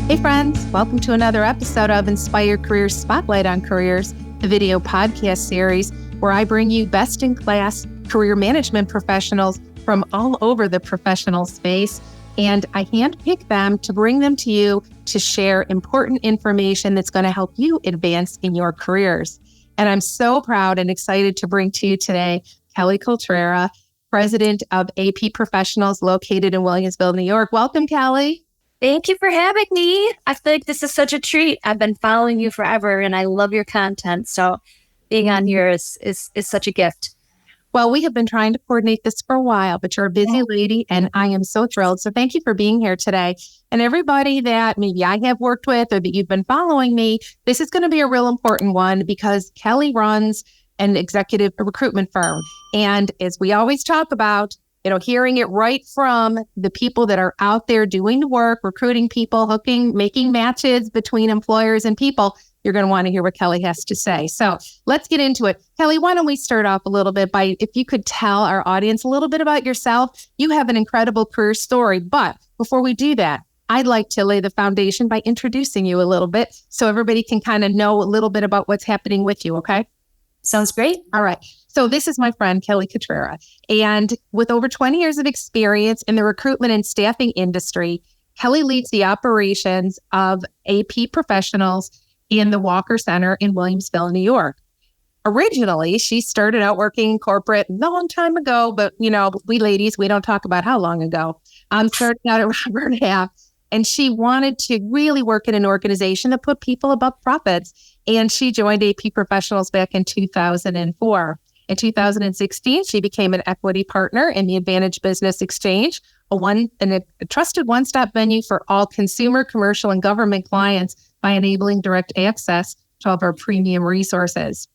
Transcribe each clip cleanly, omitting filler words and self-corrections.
Hey friends, welcome to another episode of Inspire Careers Spotlight on Careers, the video podcast series where I bring you best-in-class career management professionals from all over the professional space, and I handpick them to bring them to you to share important information that's going to help you advance in your careers. And I'm so proud and excited to bring to you today Kelly Cultrara, President of AP Professionals located in Williamsville, New York. Welcome, Kelly. Thank you for having me. I feel like this is such a treat. I've been following you forever and I love your content. So being on here is such a gift. Well, we have been trying to coordinate this for a while, but you're a busy lady and I am so thrilled. So thank you for being here today. And everybody that maybe I have worked with or that you've been following me, this is going to be a real important one because Kelly runs an executive recruitment firm. And as we always talk about, hearing it right from the people that are out there doing the work, recruiting people, making matches between employers and people, you're going to want to hear what Kelly has to say. So let's get into it. Kelly, why don't we start off a little bit by, if you could tell our audience a little bit about yourself. You have an incredible career story, but before we do that, I'd like to lay the foundation by introducing you a little bit so everybody can kind of know a little bit about what's happening with you, okay? Sounds great. All right. So this is my friend, Kelly Cultrara. And with over 20 years of experience in the recruitment and staffing industry, Kelly leads the operations of AP Professionals in the Walker Center in Williamsville, New York. Originally, she started out working in corporate a long time ago, but we ladies, we don't talk about how long ago. Starting out at Robert Half, and she wanted to really work in an organization that put people above profits. And she joined AP Professionals back in 2004. In 2016, she became an equity partner in the Advantage Business Exchange, a trusted one-stop venue for all consumer, commercial, and government clients by enabling direct access to all of our premium resources.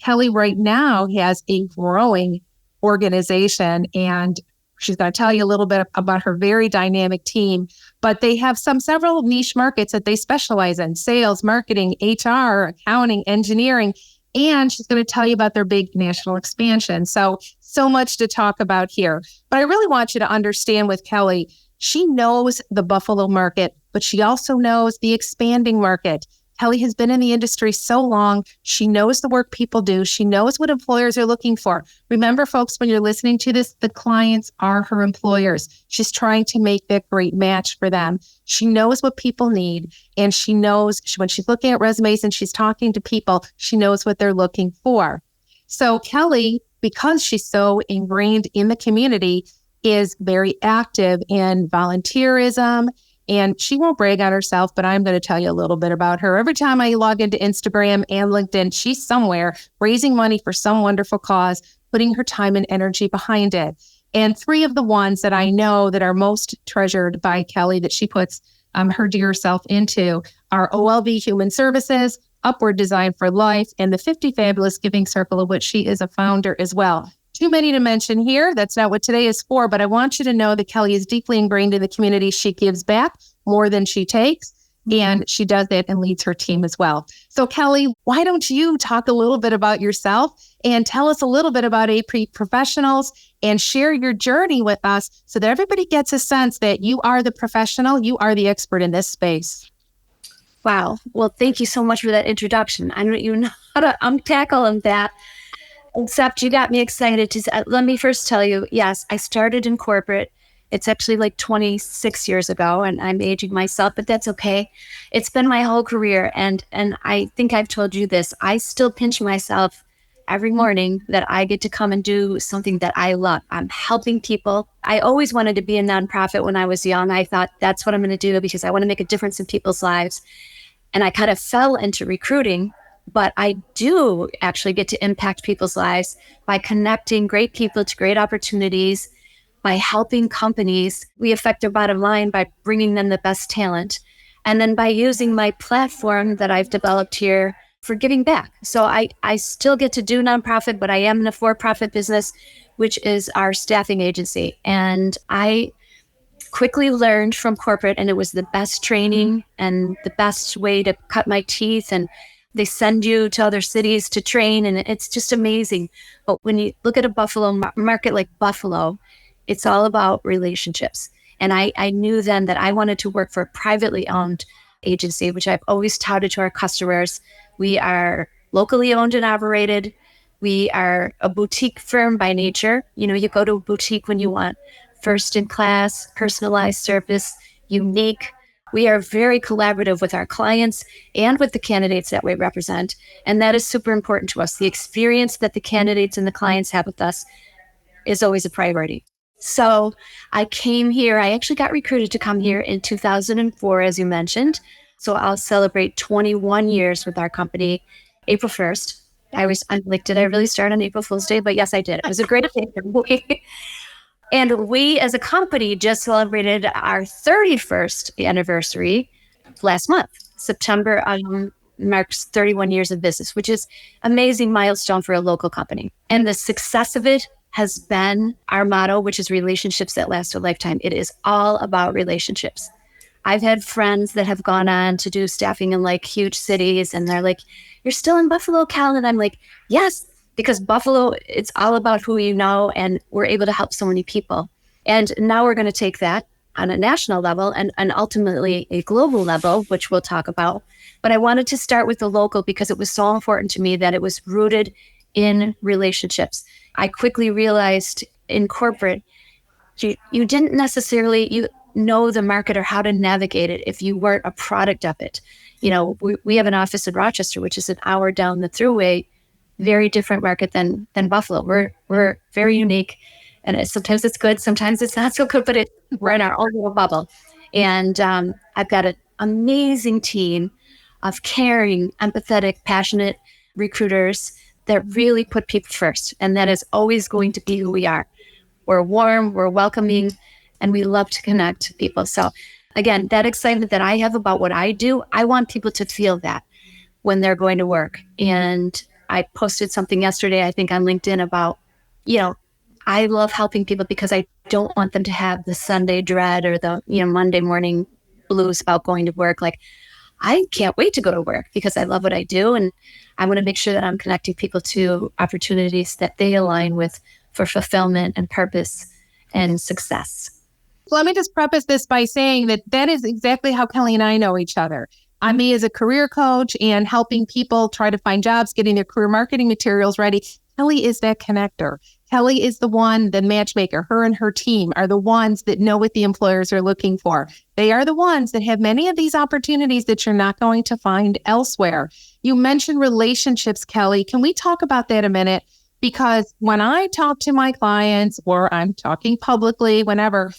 Kelly right now has a growing organization, and she's going to tell you a little bit about her very dynamic team, but they have several niche markets that they specialize in: sales, marketing, HR, accounting, engineering, and she's going to tell you about their big national expansion. So much to talk about here. But I really want you to understand with Kelly, she knows the Buffalo market, but she also knows the expanding market. Kelly has been in the industry so long. She knows the work people do. She knows what employers are looking for. Remember, folks, when you're listening to this, the clients are her employers. She's trying to make that great match for them. She knows what people need. And she knows when she's looking at resumes and she's talking to people, she knows what they're looking for. So Kelly, because she's so ingrained in the community, is very active in volunteerism. And she won't brag on herself, but I'm going to tell you a little bit about her. Every time I log into Instagram and LinkedIn, she's somewhere raising money for some wonderful cause, putting her time and energy behind it. And three of the ones that I know that are most treasured by Kelly that she puts her dear self into are OLV Human Services, Upward Design for Life, and the 50 Fabulous Giving Circle, of which she is a founder as well. Too many to mention here. That's not what today is for, but I want you to know that Kelly is deeply ingrained in the community. She gives back more than she takes, and she does that and leads her team as well. So Kelly, why don't you talk a little bit about yourself and tell us a little bit about AP Professionals and share your journey with us so that everybody gets a sense that you are the professional, you are the expert in this space. Wow. Well, thank you so much for that introduction. I don't even know how to unpack all of that. Except you got me excited to let me first tell you, yes, I started in corporate. It's actually like 26 years ago, and I'm aging myself, but that's okay. It's been my whole career, and I think I've told you this. I still pinch myself every morning that I get to come and do something that I love. I'm helping people. I always wanted to be a nonprofit when I was young. I thought that's what I'm going to do because I want to make a difference in people's lives. And I kind of fell into recruiting. But I do actually get to impact people's lives by connecting great people to great opportunities, by helping companies. We affect their bottom line by bringing them the best talent, and then by using my platform that I've developed here for giving back. So I still get to do nonprofit, but I am in a for-profit business, which is our staffing agency. And I quickly learned from corporate, and it was the best training and the best way to cut my teeth. And they send you to other cities to train, and it's just amazing. But when you look at a Buffalo market like Buffalo, it's all about relationships. And I knew then that I wanted to work for a privately owned agency, which I've always touted to our customers. We are locally owned and operated. We are a boutique firm by nature. You go to a boutique when you want first in class, personalized service, unique. We are very collaborative with our clients and with the candidates that we represent. And that is super important to us. The experience that the candidates and the clients have with us is always a priority. So I came here, I actually got recruited to come here in 2004, as you mentioned. So I'll celebrate 21 years with our company April 1st. I'm like, did I really start on April Fool's Day? But yes, I did. It was a great day for me. And we as a company just celebrated our 31st anniversary last month. September marks 31 years of business, which is amazing milestone for a local company. And the success of it has been our motto, which is relationships that last a lifetime. It is all about relationships. I've had friends that have gone on to do staffing in like huge cities, and they're like, "You're still in Buffalo, Cal?" And I'm like, yes, because Buffalo, it's all about who you know, and we're able to help so many people. And now we're going to take that on a national level and ultimately a global level, which we'll talk about. But I wanted to start with the local because it was so important to me that it was rooted in relationships. I quickly realized in corporate, you didn't necessarily know the market or how to navigate it if you weren't a product of it. We have an office in Rochester, which is an hour down the thruway, very different market than Buffalo. We're very unique, and sometimes it's good, sometimes it's not so good, but we're in our own little bubble. And I've got an amazing team of caring, empathetic, passionate recruiters that really put people first, and that is always going to be who we are. We're warm, we're welcoming, and we love to connect to people. So again, that excitement that I have about what I do, I want people to feel that when they're going to work. And I posted something yesterday, I think on LinkedIn about, I love helping people because I don't want them to have the Sunday dread or the, Monday morning blues about going to work. Like, I can't wait to go to work because I love what I do. And I want to make sure that I'm connecting people to opportunities that they align with for fulfillment and purpose and success. Let me just preface this by saying that is exactly how Kelly and I know each other. I'm me as a career coach and helping people try to find jobs, getting their career marketing materials ready. Kelly is that connector. Kelly is the one, the matchmaker. Her and her team are the ones that know what the employers are looking for. They are the ones that have many of these opportunities that you're not going to find elsewhere. You mentioned relationships, Kelly. Can we talk about that a minute? Because when I talk to my clients, or I'm talking publicly, whenever,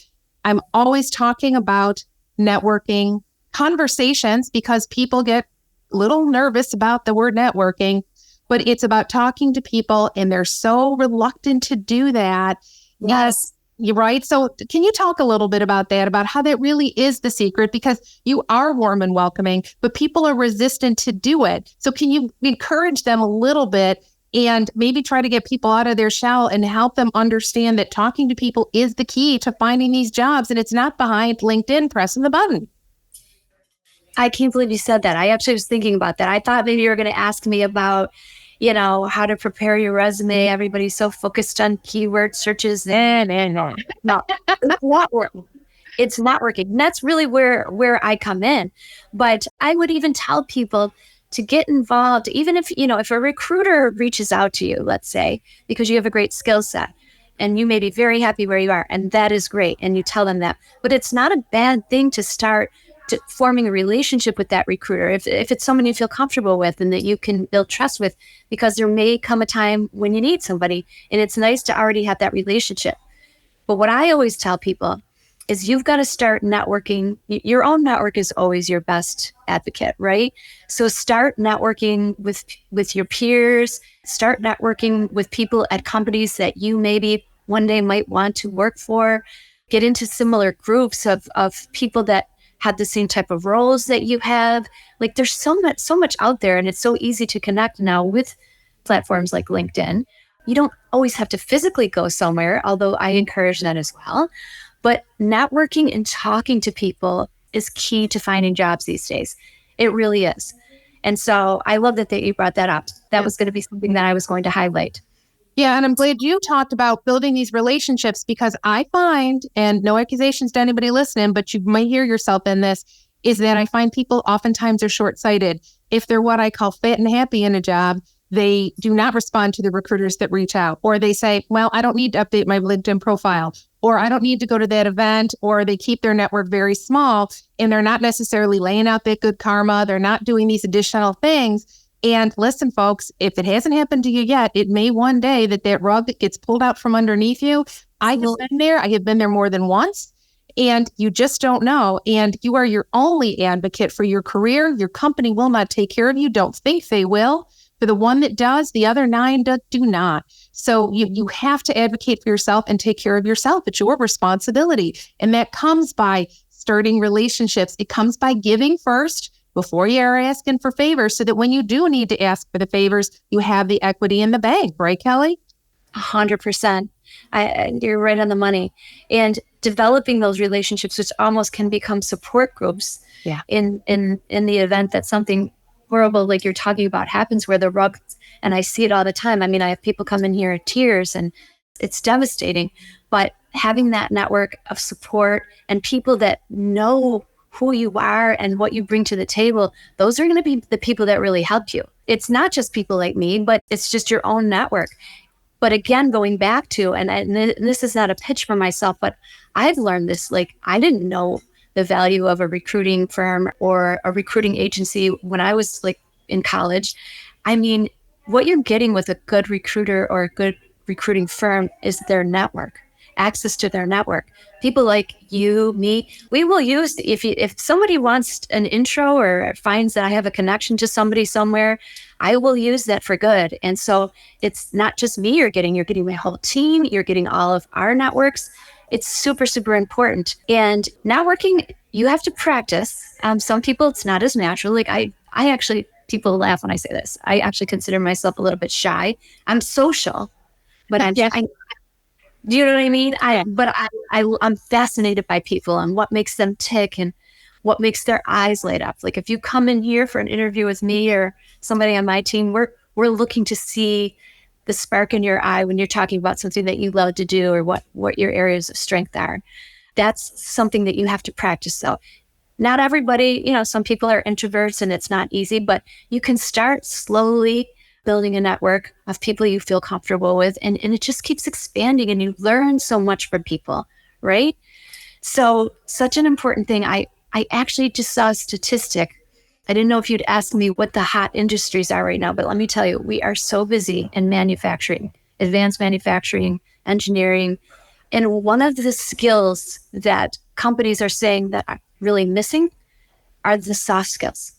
I'm always talking about networking conversations, because people get a little nervous about the word networking, but it's about talking to people, and they're so reluctant to do that. Yes, you're right. So can you talk a little bit about that, about how that really is the secret? Because you are warm and welcoming, but people are resistant to do it. So can you encourage them a little bit and maybe try to get people out of their shell and help them understand that talking to people is the key to finding these jobs, and it's not behind LinkedIn pressing the button? I can't believe you said that. I actually was thinking about that. I thought maybe you were going to ask me about, how to prepare your resume. Everybody's so focused on keyword searches. No. No, it's not working. It's not working. And that's really where I come in. But I would even tell people to get involved, even if a recruiter reaches out to you, let's say, because you have a great skill set and you may be very happy where you are, and that is great, and you tell them that. But it's not a bad thing to start forming a relationship with that recruiter if it's someone you feel comfortable with and that you can build trust with, because there may come a time when you need somebody, and it's nice to already have that relationship. But what I always tell people is you've got to start networking. Your own network is always your best advocate, right? So start networking with your peers, start networking with people at companies that you maybe one day might want to work for, get into similar groups of people that have the same type of roles that you have. Like, there's so much out there, and it's so easy to connect now with platforms like LinkedIn. You don't always have to physically go somewhere, although I encourage that as well. But networking and talking to people is key to finding jobs these days. It really is. And so I love that you brought that up. That was going to be something that I was going to highlight. Yeah, and I'm glad you talked about building these relationships, because I find, and no accusations to anybody listening, but you might hear yourself in this, is that I find people oftentimes are short-sighted. If they're what I call fit and happy in a job, they do not respond to the recruiters that reach out, or they say, well, I don't need to update my LinkedIn profile, or I don't need to go to that event, or they keep their network very small and they're not necessarily laying out that good karma. They're not doing these additional things. And listen, folks, if it hasn't happened to you yet, it may one day that rug gets pulled out from underneath you. I have been there. I have been there more than once. And you just don't know. And you are your only advocate for your career. Your company will not take care of you. Don't think they will. For the one that does, the other 9 do not. So you have to advocate for yourself and take care of yourself. It's your responsibility. And that comes by starting relationships. It comes by giving first before you are asking for favors, so that when you do need to ask for the favors, you have the equity in the bank. Right, Kelly? 100%. You're right on the money. And developing those relationships, which almost can become support groups, in the event that something horrible like you're talking about happens, where the rug, and I see it all the time. I mean, I have people come in here in tears, and it's devastating. But having that network of support and people that know who you are and what you bring to the table, those are going to be the people that really help you. It's not just people like me, but it's just your own network. But again, going back to, and this is not a pitch for myself, but I've learned this, like, I didn't know the value of a recruiting firm or a recruiting agency when I was like in college. I mean, what you're getting with a good recruiter or a good recruiting firm is their network, access to their network. People like you, me, we will use, if somebody wants an intro or finds that I have a connection to somebody somewhere, I will use that for good. And so it's not just me you're getting my whole team, you're getting all of our networks. It's super, super important. And networking, you have to practice. Some people, it's not as natural. Like I actually, people laugh when I say this. I actually consider myself a little bit shy. I'm social, but I'm do you know what I mean? I'm fascinated by people and what makes them tick and what makes their eyes light up. Like if you come in here for an interview with me or somebody on my team, we're looking to see the spark in your eye when you're talking about something that you love to do or what your areas of strength are. That's something that you have to practice. So not everybody, some people are introverts and it's not easy, but you can start slowly building a network of people you feel comfortable with. And it just keeps expanding and you learn so much from people, right? So such an important thing. I actually just saw a statistic. I didn't know if you'd ask me what the hot industries are right now, but let me tell you, we are so busy in manufacturing, advanced manufacturing, engineering. And one of the skills that companies are saying that are really missing are the soft skills.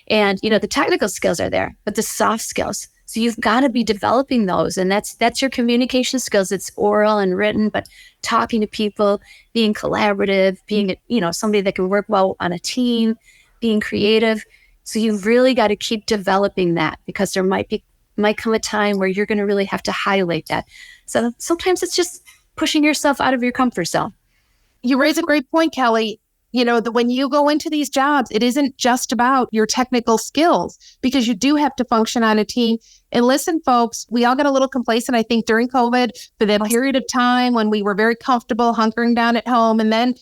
And, the technical skills are there, but the soft skills. So you've got to be developing those. And that's your communication skills. It's oral and written, but talking to people, being collaborative, being, somebody that can work well on a team, being creative. So you've really got to keep developing that, because there might come a time where you're going to really have to highlight that. So sometimes it's just pushing yourself out of your comfort zone. You raise a great point, Kelly. When you go into these jobs, it isn't just about your technical skills, because you do have to function on a team. And listen, folks, we all got a little complacent, I think, during COVID for that period of time when we were very comfortable hunkering down at home. And then,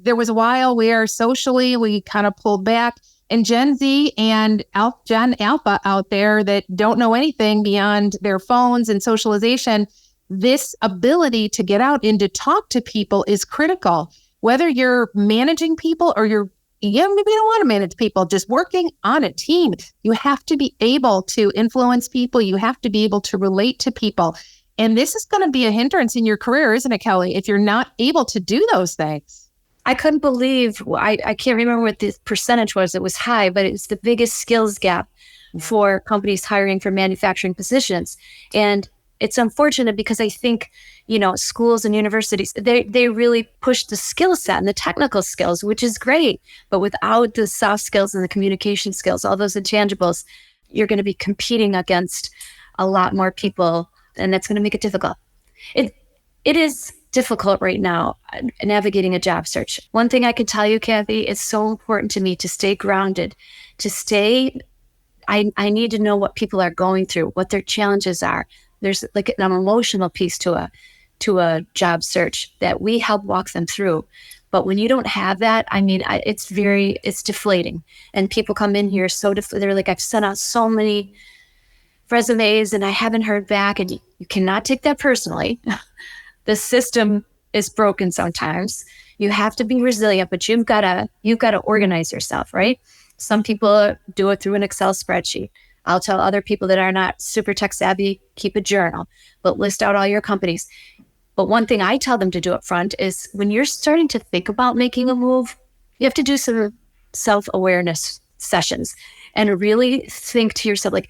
there was a while where socially we kind of pulled back. And Gen Z and Gen Alpha out there that don't know anything beyond their phones and socialization, this ability to get out and to talk to people is critical. Whether you're managing people or maybe you don't want to manage people, just working on a team, you have to be able to influence people. You have to be able to relate to people. And this is going to be a hindrance in your career, isn't it, Kelly, if you're not able to do those things? I couldn't believe, I can't remember what the percentage was. It was high, but it's the biggest skills gap for companies hiring for manufacturing positions. And it's unfortunate because I think, schools and universities, they really push the skill set and the technical skills, which is great. But without the soft skills and the communication skills, all those intangibles, you're going to be competing against a lot more people, and that's going to make it difficult. It is difficult right now navigating a job search. One thing I can tell you, Kathy, it's so important to me to stay grounded, I need to know what people are going through, what their challenges are. There's like an emotional piece to a job search that we help walk them through. But when you don't have that, I mean, it's deflating. And people come in here so they're like, I've sent out so many resumes and I haven't heard back. And you cannot take that personally. The system is broken sometimes. You have to be resilient, but you've got to organize yourself, right? Some people do it through an Excel spreadsheet. I'll tell other people that are not super tech savvy, keep a journal, but list out all your companies. But one thing I tell them to do up front is when you're starting to think about making a move, you have to do some self-awareness sessions and really think to yourself, like,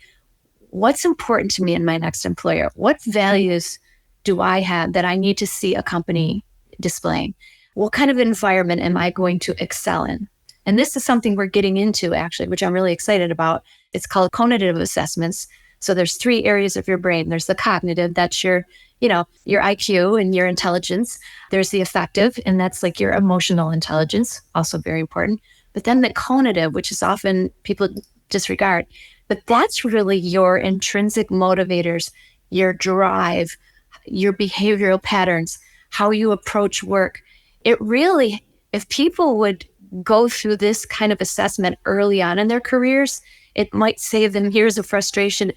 what's important to me in my next employer? What values do I have that I need to see a company displaying? What kind of environment am I going to excel in? And this is something we're getting into, actually, which I'm really excited about. It's called cognitive assessments. So there's 3 areas of your brain. There's the cognitive, that's your IQ and your intelligence. There's the affective, and that's like your emotional intelligence, also very important. But then the cognitive, which is often people disregard, but that's really your intrinsic motivators, your drive, your behavioral patterns, how you approach work. It really, if people would go through this kind of assessment early on in their careers, it might save them years of frustration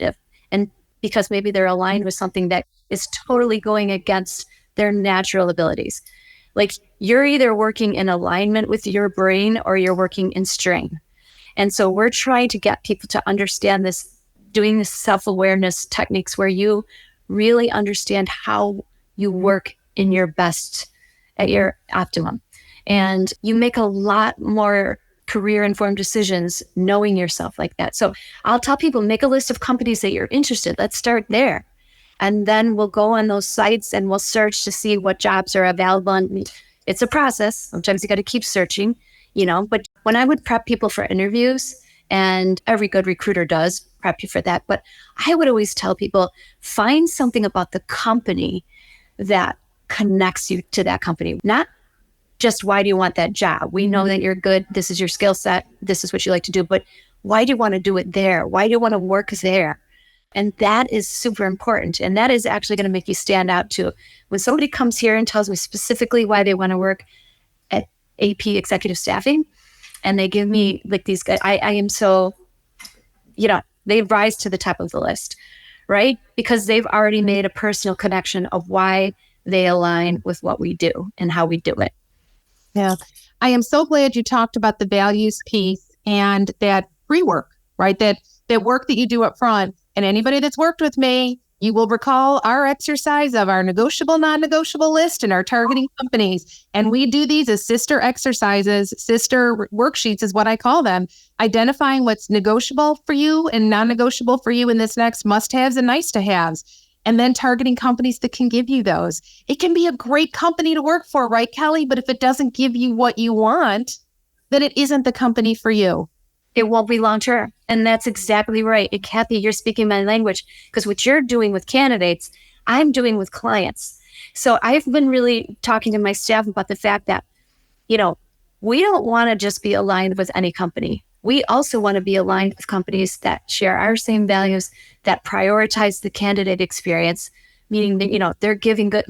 and because maybe they're aligned with something that is totally going against their natural abilities. Like, you're either working in alignment with your brain or you're working in strain. And so we're trying to get people to understand this, doing this self-awareness techniques where you really understand how you work in your best, at your optimum. And you make a lot more career-informed decisions knowing yourself like that. So I'll tell people, make a list of companies that you're interested. Let's start there. And then we'll go on those sites and we'll search to see what jobs are available. And it's a process. Sometimes you got to keep searching, but when I would prep people for interviews, and every good recruiter does prep you for that, but I would always tell people, find something about the company that connects you to that company. Not just why do you want that job? We know that you're good. This is your skill set. This is what you like to do. But why do you want to do it there? Why do you want to work there? And that is super important. And that is actually going to make you stand out too. When somebody comes here and tells me specifically why they want to work at AP executive staffing, and they give me like these guys, I am so, they rise to the top of the list, right? Because they've already made a personal connection of why they align with what we do and how we do it. Yeah. I am so glad you talked about the values piece and that pre-work, right? That work that you do up front. And anybody that's worked with me, you will recall our exercise of our negotiable, non-negotiable list and our targeting companies. And we do these as sister exercises, sister worksheets is what I call them, identifying what's negotiable for you and non-negotiable for you in this next must-haves and nice-to-haves. And then targeting companies that can give you those. It can be a great company to work for, right, Kelly? But if it doesn't give you what you want, then it isn't the company for you. It won't be long-term. And that's exactly right. Kathy, you're speaking my language, because what you're doing with candidates, I'm doing with clients. So I've been really talking to my staff about the fact that, we don't want to just be aligned with any company. We also want to be aligned with companies that share our same values, that prioritize the candidate experience, meaning that, they're giving good,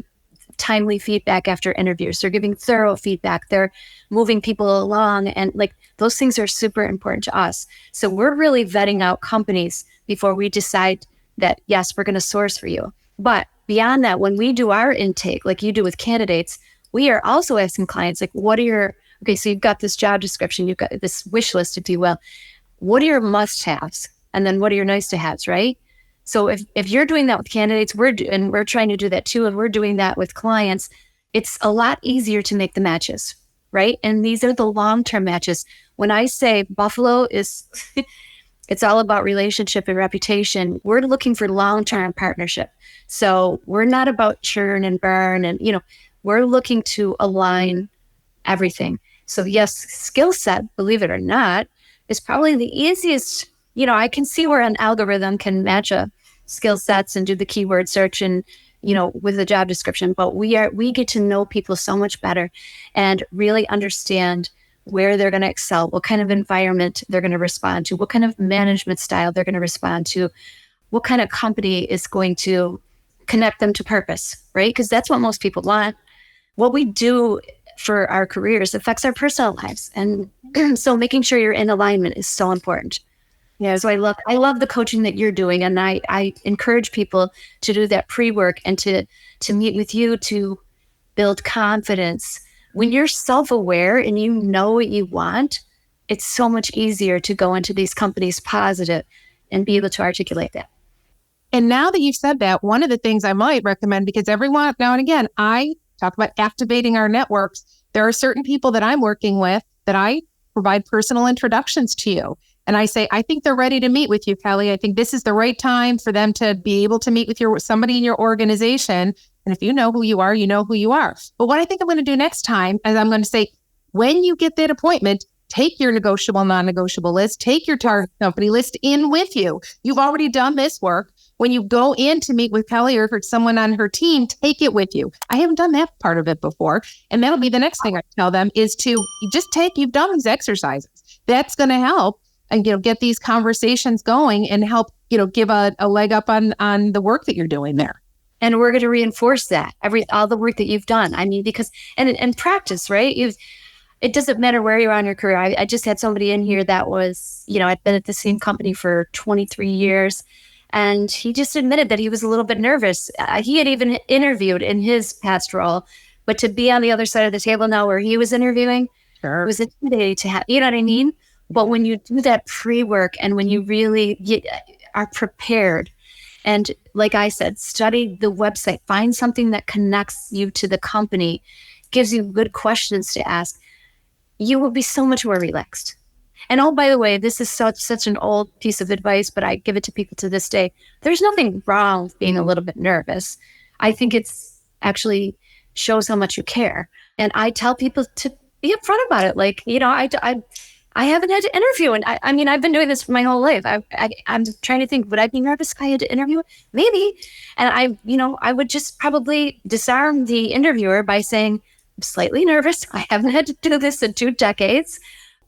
timely feedback after interviews. They're giving thorough feedback. They're moving people along. And those things are super important to us. So we're really vetting out companies before we decide that, yes, we're going to source for you. But beyond that, when we do our intake, like you do with candidates, we are also asking clients, so you've got this job description, you've got this wish list, if you will. What are your must-haves? And then what are your nice-to-haves, right? So if you're doing that with candidates, we're trying to do that too, and we're doing that with clients, it's a lot easier to make the matches, right? And these are the long-term matches. When I say Buffalo is, it's all about relationship and reputation, we're looking for long-term partnership. So we're not about churn and burn, and we're looking to align everything. So yes, skill set, believe it or not, is probably the easiest. I can see where an algorithm can match a skill sets and do the keyword search and, with the job description, but we get to know people so much better and really understand where they're going to excel, what kind of environment they're going to respond to, what kind of management style they're going to respond to, what kind of company is going to connect them to purpose, right? Because that's what most people want. What we do for our careers affects our personal lives. And so making sure you're in alignment is so important. Yeah. So I love the coaching that you're doing. And I encourage people to do that pre-work and to meet with you to build confidence. When you're self-aware and you know what you want, it's so much easier to go into these companies positive and be able to articulate that. And now that you've said that, one of the things I might recommend, because everyone now and again, I talk about activating our networks. There are certain people that I'm working with that I provide personal introductions to you. And I say, I think they're ready to meet with you, Kelly. I think this is the right time for them to be able to meet with somebody in your organization. And if you know who you are, you know who you are. But what I think I'm going to do next time is I'm going to say, when you get that appointment, take your negotiable, non-negotiable list, take your target company list in with you. You've already done this work. When you go in to meet with Kelly or for someone on her team, take it with you. I haven't done that part of it before. And that'll be the next thing I tell them is to you've done these exercises. That's going to help and, get these conversations going and help, give a leg up on the work that you're doing there. And we're going to reinforce that all the work that you've done. I mean, because, and practice, right? It doesn't matter where you're on your career. I just had somebody in here that was, I'd been at the same company for 23 years. And he just admitted that he was a little bit nervous. He had even interviewed in his past role, but to be on the other side of the table now where he was interviewing, Sure. It was intimidating to have, you know what I mean? But when you do that pre-work and when you really are prepared, and like I said, study the website, find something that connects you to the company, gives you good questions to ask, you will be so much more relaxed. And oh, by the way, this is such an old piece of advice, but I give it to people to this day. There's nothing wrong with being a little bit nervous. I think it's actually shows how much you care. And I tell people to be upfront about it. Like, I haven't had to interview. And I mean, I've been doing this for my whole life. I'm trying to think, would I be nervous if I had to interview? Maybe. And I would just probably disarm the interviewer by saying, I'm slightly nervous. I haven't had to do this in 2 decades,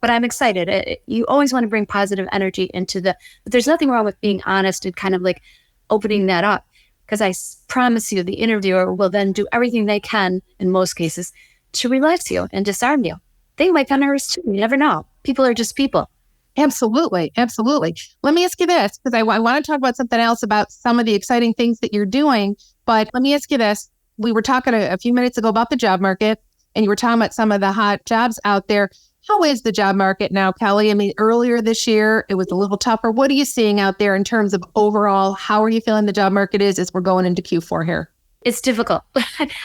but I'm excited. You always want to bring positive energy but there's nothing wrong with being honest and kind of like opening that up. Because I promise you, the interviewer will then do everything they can, in most cases, to relax you and disarm you. They might be nervous too. You never know. People are just people. Absolutely. Absolutely. Let me ask you this, because I want to talk about something else about some of the exciting things that you're doing. But let me ask you this. We were talking a few minutes ago about the job market, and you were talking about some of the hot jobs out there. How is the job market now, Kelly? I mean, earlier this year, it was a little tougher. What are you seeing out there in terms of overall? How are you feeling the job market is as we're going into Q4 here? It's difficult.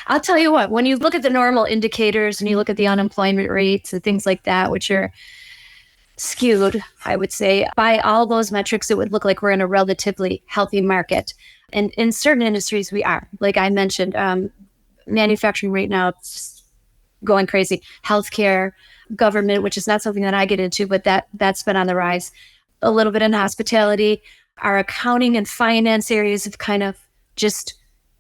I'll tell you what, when you look at the normal indicators and you look at the unemployment rates and things like that, which are skewed, I would say, by all those metrics, it would look like we're in a relatively healthy market. And in certain industries, we are. Like I mentioned, manufacturing right now, it's going crazy. Healthcare, government, which is not something that I get into, but that's been on the rise. A little bit in hospitality. Our accounting and finance areas have kind of just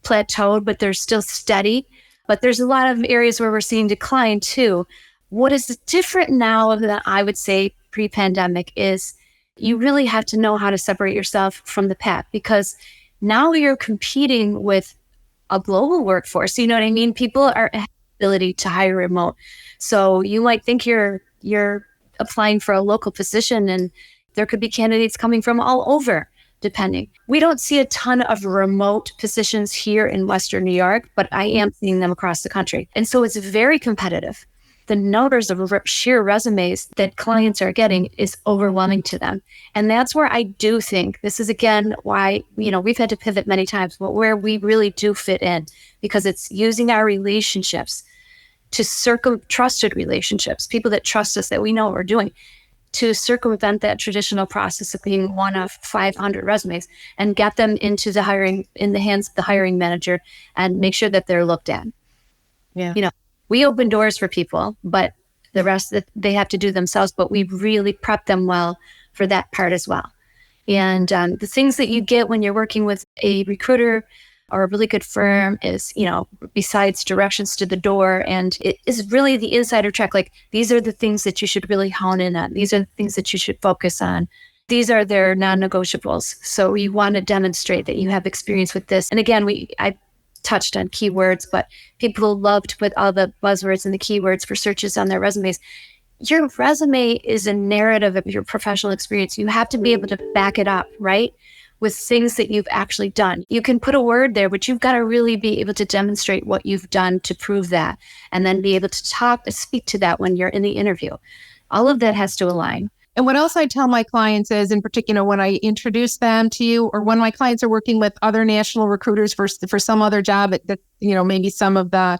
plateaued, but they're still steady. But there's a lot of areas where we're seeing decline too. What is different now than I would say pre-pandemic is you really have to know how to separate yourself from the pack, because now you're competing with a global workforce. You know what I mean? People are ability to hire remote. So you might think you're applying for a local position, and there could be candidates coming from all over, depending. We don't see a ton of remote positions here in Western New York, but I am seeing them across the country. And so it's very competitive. The numbers of sheer resumes that clients are getting is overwhelming to them. And that's where I do think this is, again, why, we've had to pivot many times, but where we really do fit in, because it's using our relationships to trusted relationships, people that trust us, that we know what we're doing, to circumvent that traditional process of being one of 500 resumes and get them in the hands of the hiring manager and make sure that they're looked at. Yeah. We open doors for people, but the rest they have to do themselves, but we really prep them well for that part as well. And the things that you get when you're working with a recruiter or a really good firm is, besides directions to the door, and it is really the insider check. Like, these are the things that you should really hone in on. These are the things that you should focus on. These are their non-negotiables. So you want to demonstrate that you have experience with this. And again, I touched on keywords, but people love to put all the buzzwords and the keywords for searches on their resumes. Your resume is a narrative of your professional experience. You have to be able to back it up, right? With things that you've actually done. You can put a word there, but you've got to really be able to demonstrate what you've done to prove that, and then be able to speak to that when you're in the interview. All of that has to align. And what else I tell my clients is, in particular, when I introduce them to you, or when my clients are working with other national recruiters for some other job that, maybe some of the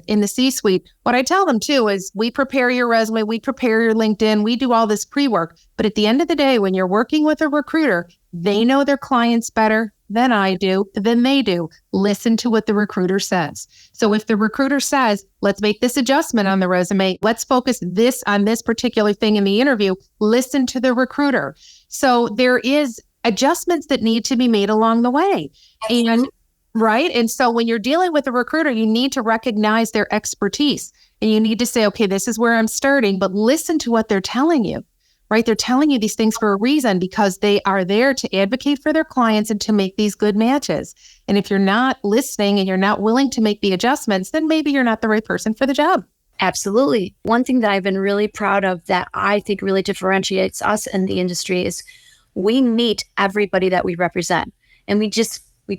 in the C-suite, what I tell them too is, we prepare your resume, we prepare your LinkedIn, we do all this pre-work. But at the end of the day, when you're working with a recruiter, they know their clients better than I do, than they do. Listen to what the recruiter says. So if the recruiter says, let's make this adjustment on the resume, let's focus this on this particular thing in the interview, listen to the recruiter. So there is adjustments that need to be made along the way. Right. And so when you're dealing with a recruiter, you need to recognize their expertise, and you need to say, okay, this is where I'm starting, but listen to what they're telling you, right? They're telling you these things for a reason, because they are there to advocate for their clients and to make these good matches. And if you're not listening and you're not willing to make the adjustments, then maybe you're not the right person for the job. Absolutely. One thing that I've been really proud of that I think really differentiates us in the industry is we meet everybody that we represent, and we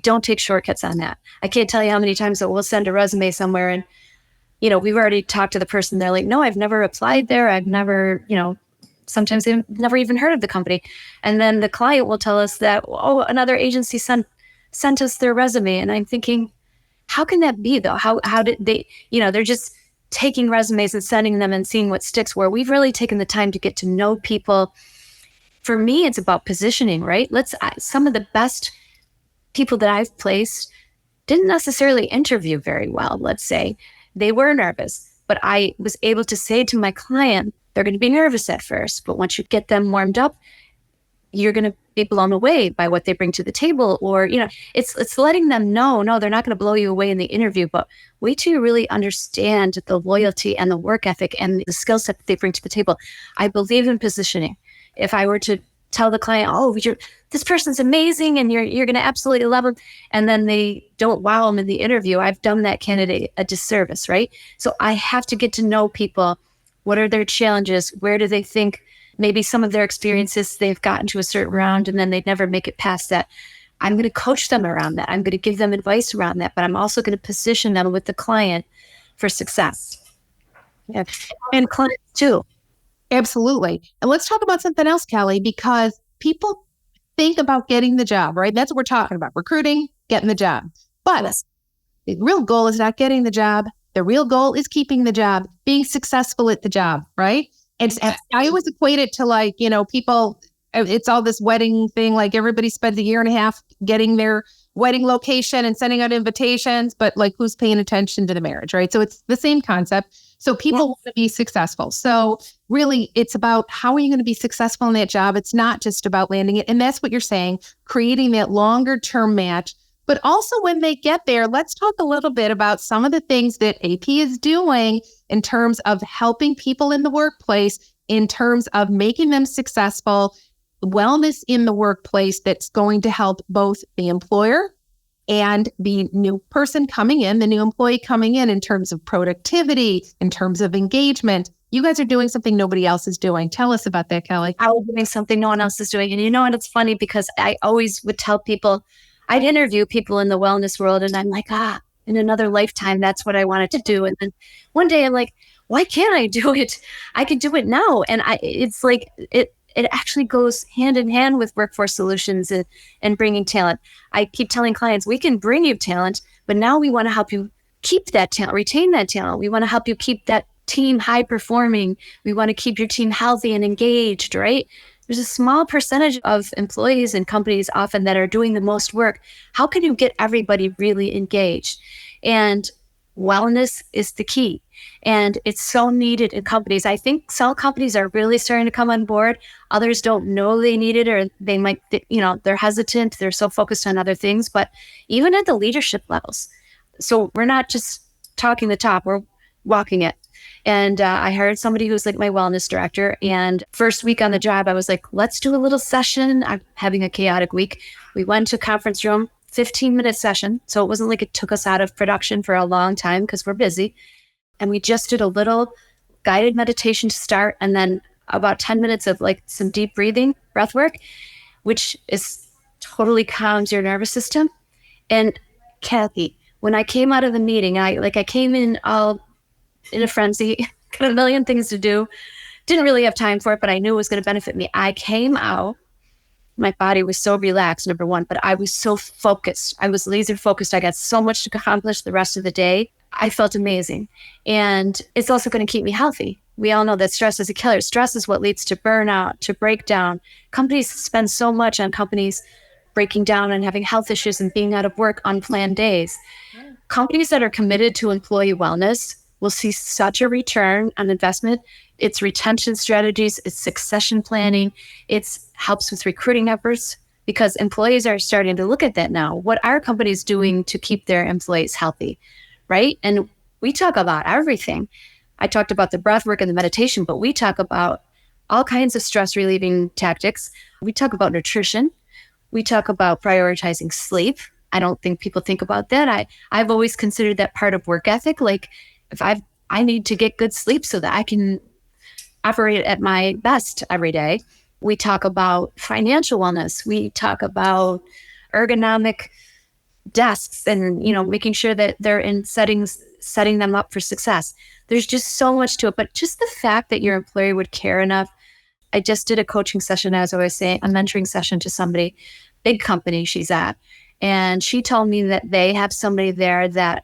don't take shortcuts on that. I can't tell you how many times that we'll send a resume somewhere and, we've already talked to the person. They're like, no, I've never applied there. I've never, sometimes they've never even heard of the company. And then the client will tell us that, oh, another agency sent us their resume. And I'm thinking, how can that be though? How did they, they're just taking resumes and sending them and seeing what sticks, where we've really taken the time to get to know people. For me, it's about positioning, right? Some of the best people that I've placed didn't necessarily interview very well, let's say. They were nervous, but I was able to say to my client, they're going to be nervous at first, but once you get them warmed up, you're going to be blown away by what they bring to the table. Or, it's letting them know, no, they're not going to blow you away in the interview, but wait till you really understand the loyalty and the work ethic and the skill set that they bring to the table. I believe in positioning. If I were to tell the client, oh, this person's amazing and you're going to absolutely love them, and then they don't wow them in the interview, I've done that candidate a disservice, right? So I have to get to know people. What are their challenges? Where do they think maybe some of their experiences, they've gotten to a certain round and then they'd never make it past that? I'm going to coach them around that. I'm going to give them advice around that, but I'm also going to position them with the client for success. Yeah. And clients too. Absolutely. And let's talk about something else, Kelly, because people think about getting the job, right? That's what we're talking about, recruiting, getting the job. But the real goal is not getting the job. The real goal is keeping the job, being successful at the job, right? And I always equate it to people, it's all this wedding thing, like everybody spends a year and a half getting their wedding location and sending out invitations, but who's paying attention to the marriage, right? So it's the same concept. So people want to be successful. So really, it's about how are you going to be successful in that job? It's not just about landing it. And that's what you're saying, creating that longer term match. But also when they get there, let's talk a little bit about some of the things that AP is doing in terms of helping people in the workplace, in terms of making them successful, wellness in the workplace that's going to help both the employer and the new person coming in, the new employee coming in terms of productivity, in terms of engagement. You guys are doing something nobody else is doing. Tell us about that, Kelly. I'm doing something no one else is doing. And and it's funny because I always would tell people, I'd interview people in the wellness world and I'm like, in another lifetime, that's what I wanted to do. And then one day I'm like, why can't I do it? I could do it now. And it's like, it actually goes hand in hand with workforce solutions and bringing talent. I keep telling clients, we can bring you talent, but now we want to help you keep that talent, retain that talent. We want to help you keep that team high performing. We want to keep your team healthy and engaged, right? There's a small percentage of employees and companies often that are doing the most work. How can you get everybody really engaged? And wellness is the key. And it's so needed in companies. I think some companies are really starting to come on board. Others don't know they need it, or they might, they're hesitant. They're so focused on other things, but even at the leadership levels. So we're not just talking the talk, we're walking it. And I hired somebody who's like my wellness director. And first week on the job, I was like, let's do a little session. I'm having a chaotic week. We went to a conference room. 15-minute session. So it wasn't like it took us out of production for a long time because we're busy. And we just did a little guided meditation to start, and then about 10 minutes of like some deep breathing, breath work, which is totally calms your nervous system. And Kathy, when I came out of the meeting, I came in all in a frenzy, got a million things to do. Didn't really have time for it, but I knew it was going to benefit me. I came out, my body was so relaxed, number one, but I was so focused. I was laser focused. I got so much to accomplish the rest of the day. I felt amazing. And it's also going to keep me healthy. We all know that stress is a killer. Stress is what leads to burnout, to breakdown. Companies spend so much on companies breaking down and having health issues and being out of work on planned days. Companies that are committed to employee wellness will see such a return on investment. It's retention strategies, it's succession planning, it helps with recruiting efforts, because employees are starting to look at that now. What are companies doing to keep their employees healthy, right? And we talk about everything. I talked about the breath work and the meditation, but we talk about all kinds of stress relieving tactics. We talk about nutrition. We talk about prioritizing sleep. I don't think people think about that. I've always considered that part of work ethic. Like, if I need to get good sleep so that I can operate at my best every day. We talk about financial wellness. We talk about ergonomic desks and, making sure that they're in settings, setting them up for success. There's just so much to it, but just the fact that your employer would care enough. I just did a coaching session, as I was saying, a mentoring session to somebody, big company she's at. And she told me that they have somebody there that,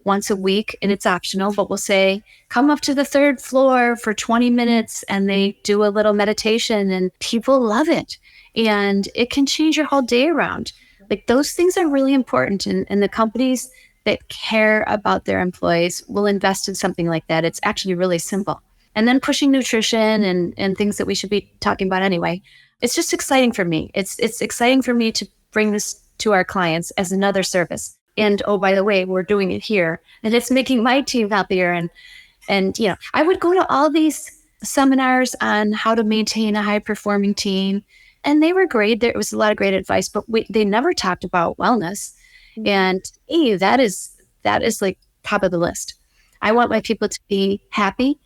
once a week, and it's optional, but we'll say, come up to the third floor for 20 minutes and they do a little meditation, and people love it. And it can change your whole day around. Like, those things are really important. And the companies that care about their employees will invest in something like that. It's actually really simple. And then pushing nutrition and things that we should be talking about anyway. It's just exciting for me. It's exciting for me to bring this to our clients as another service. And, oh, by the way, we're doing it here. And it's making my team happier. And I would go to all these seminars on how to maintain a high-performing team. And they were great. There was a lot of great advice, but they never talked about wellness. And that is like top of the list. I want my people to be happy,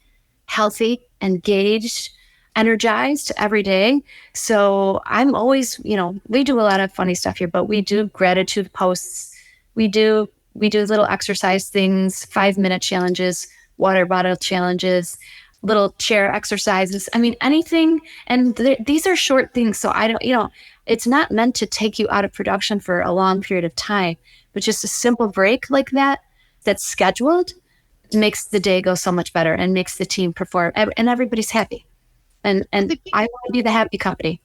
healthy, engaged, energized every day. So I'm always, we do a lot of funny stuff here, but we do gratitude posts. We do little exercise things, 5-minute challenges, water bottle challenges, little chair exercises. I mean, anything. And these are short things. So I don't, it's not meant to take you out of production for a long period of time, but just a simple break like that's scheduled, makes the day go so much better and makes the team perform, and everybody's happy. And I want to be the happy company.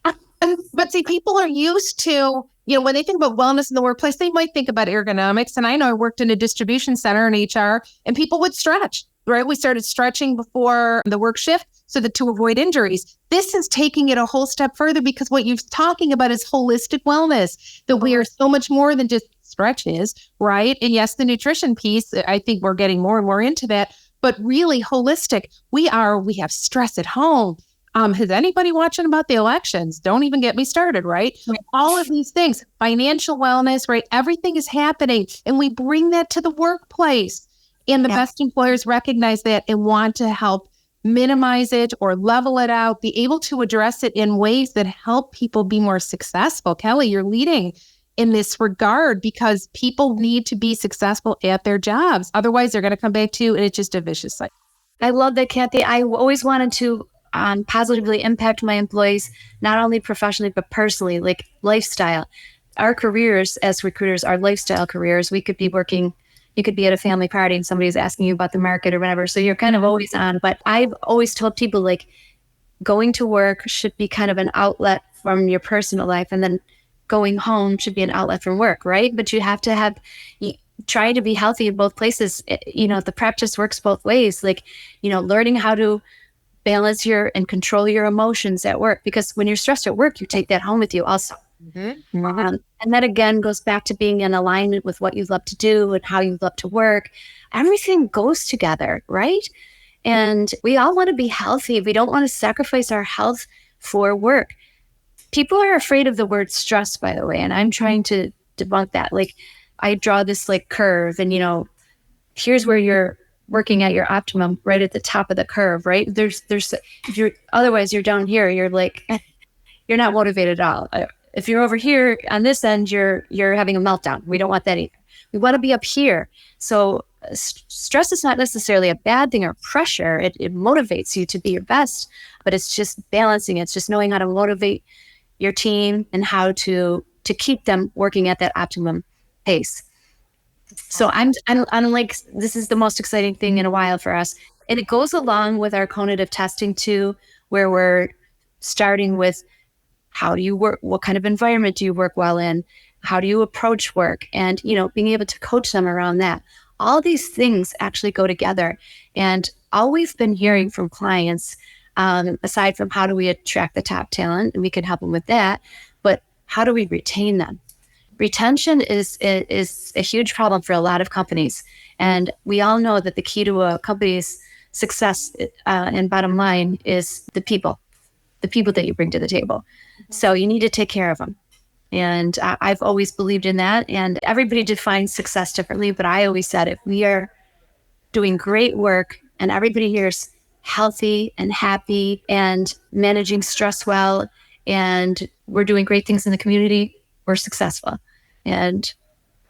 But see, people are used to, when they think about wellness in the workplace, they might think about ergonomics. And I know I worked in a distribution center in HR, and people would stretch, right? We started stretching before the work shift so that to avoid injuries. This is taking it a whole step further, because what you're talking about is holistic wellness, that we are so much more than just stretches, right? And yes, the nutrition piece, I think we're getting more and more into that, but really holistic. We have stress at home. Has anybody watching about the elections? Don't even get me started, right? All of these things, financial wellness, right? Everything is happening, and we bring that to the workplace. And the best employers recognize that and want to help minimize it or level it out, be able to address it in ways that help people be more successful. Kelly, you're leading in this regard, because people need to be successful at their jobs. Otherwise, they're going to come back to you, and it's just a vicious cycle. I love that, Kathy. I always wanted to positively impact my employees, not only professionally, but personally, like lifestyle. Our careers as recruiters are lifestyle careers. We could be working, you could be at a family party and somebody's asking you about the market or whatever. So you're kind of always on. But I've always told people, like, going to work should be kind of an outlet from your personal life, and then going home should be an outlet from work, right? But you have to try to be healthy in both places. The practice works both ways. Like, learning how to balance and control your emotions at work, because when you're stressed at work, you take that home with you also. Mm-hmm. And that again goes back to being in alignment with what you love to do and how you love to work. Everything goes together, right? And we all want to be healthy. We don't want to sacrifice our health for work. People are afraid of the word stress, by the way, and I'm trying to debunk that. Like I draw this like curve and, here's where you're working at your optimum right at the top of the curve, right? If you're, otherwise you're down here, you're like, you're not motivated at all. If you're over here on this end, you're having a meltdown. We don't want that either. We want to be up here. So stress is not necessarily a bad thing or pressure. It motivates you to be your best, but it's just balancing. It's just knowing how to motivate your team and how to keep them working at that optimum pace. So I'm like, this is the most exciting thing in a while for us. And it goes along with our cognitive testing too, where we're starting with how do you work? What kind of environment do you work well in? How do you approach work? And, being able to coach them around that. All these things actually go together. And all we've been hearing from clients, aside from how do we attract the top talent, and we can help them with that, but how do we retain them? Retention is a huge problem for a lot of companies. And we all know that the key to a company's success and bottom line is the people that you bring to the table. So you need to take care of them. And I've always believed in that. And everybody defines success differently. But I always said, if we are doing great work and everybody here is healthy and happy and managing stress well, and we're doing great things in the community, we're successful. And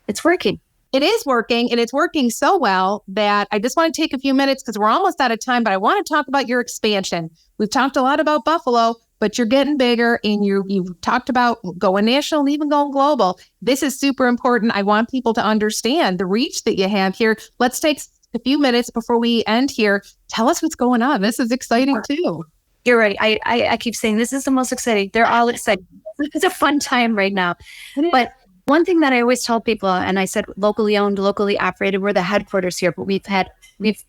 it's working. It is working, and it's working so well that I just want to take a few minutes because we're almost out of time, but I want to talk about your expansion. We've talked a lot about Buffalo, but you're getting bigger, and you've talked about going national and even going global. This is super important. I want people to understand the reach that you have here. Let's take a few minutes before we end here. Tell us what's going on. This is exciting too. You're right. I keep saying this is the most exciting. They're all excited. It's a fun time right now. But one thing that I always tell people, and I said locally owned, locally operated, we're the headquarters here, but we've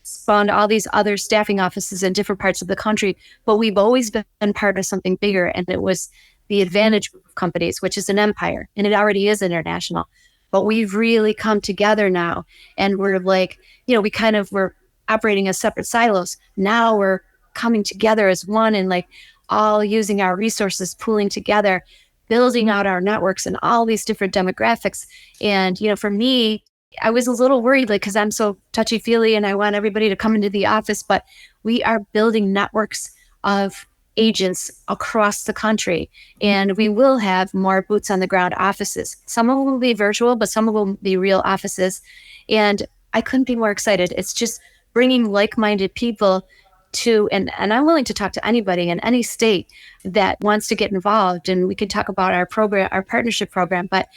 spawned all these other staffing offices in different parts of the country, but we've always been part of something bigger. And it was the Advantage Group of companies, which is an empire, and it already is international. But we've really come together now, and we're like, we're operating as separate silos. Now we're coming together as one and like all using our resources, pooling together, building out our networks and all these different demographics. And, for me, I was a little worried, like, because I'm so touchy-feely and I want everybody to come into the office, but we are building networks of agents across the country, and we will have more boots on the ground offices. Some of them will be virtual, but some of them will be real offices. And I couldn't be more excited. It's just bringing like-minded people to, and I'm willing to talk to anybody in any state that wants to get involved. And we could talk about our program, our partnership program, but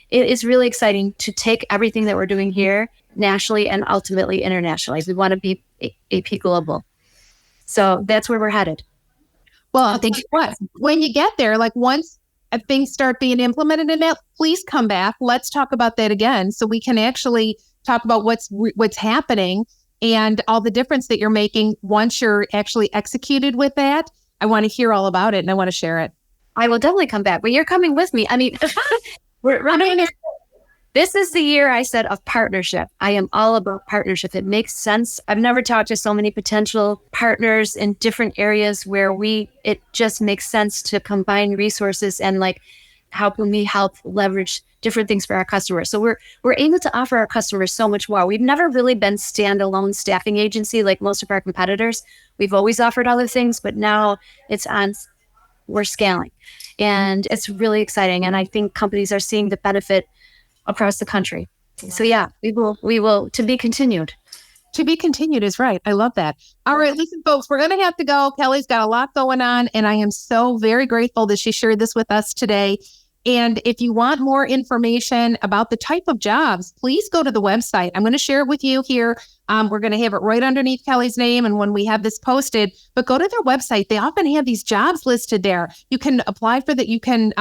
it is really exciting to take everything that we're doing here nationally and ultimately internationally. We want to be AP global. So that's where we're headed. Well, I'll think what, when you get there, like once things start being implemented in that, please come back. Let's talk about that again so we can actually talk about what's happening and all the difference that you're making once you're actually executed with that. I want to hear all about it and I want to share it. I will definitely come back, but you're coming with me. I mean, we're running. This is the year I said of partnership. I am all about partnership. It makes sense. I've never talked to so many potential partners in different areas where it just makes sense to combine resources and like, how can we help leverage different things for our customers? So we're able to offer our customers so much more. We've never really been standalone staffing agency like most of our competitors. We've always offered other things, but now we're scaling. And it's really exciting. And I think companies are seeing the benefit across the country. So yeah, we will to be continued. To be continued is right. I love that. All right, listen, folks, we're going to have to go. Kelly's got a lot going on, and I am so very grateful that she shared this with us today. And if you want more information about the type of jobs, please go to the website. I'm going to share it with you here. We're going to have it right underneath Kelly's name and when we have this posted, but go to their website. They often have these jobs listed there. You can apply for that. You can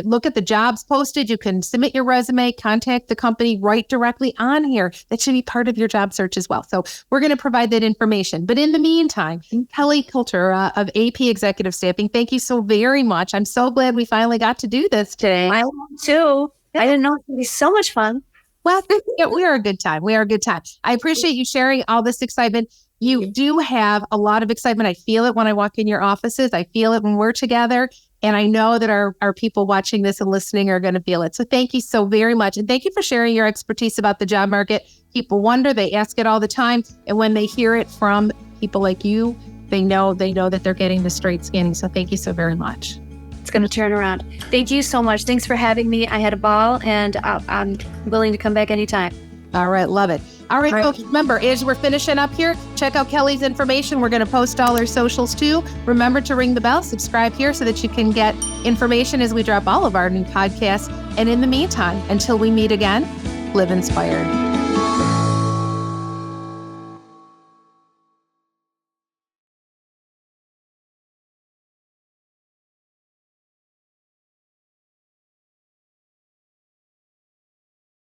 look at the jobs posted. You can submit your resume, contact the company right directly on here. That should be part of your job search as well. So we're going to provide that information. But in the meantime, Kelly Cultrara of AP Executive Staffing, thank you so very much. I'm so glad we finally got to do this today. I want to. I didn't know it would be so much fun. Well, we are a good time. We are a good time. I appreciate you sharing all this excitement. You do have a lot of excitement. I feel it when I walk in your offices. I feel it when we're together. And I know that our people watching this and listening are going to feel it. So thank you so very much. And thank you for sharing your expertise about the job market. People wonder, they ask it all the time. And when they hear it from people like you, they know that they're getting the straight scanning. So thank you so very much. It's going to turn around. Thank you so much. Thanks for having me. I had a ball, and I'm willing to come back anytime. All right. Love it. All right, folks, remember, as we're finishing up here, check out Kelly's information. We're going to post all her socials too. Remember to ring the bell, subscribe here so that you can get information as we drop all of our new podcasts. And in the meantime, until we meet again, live inspired.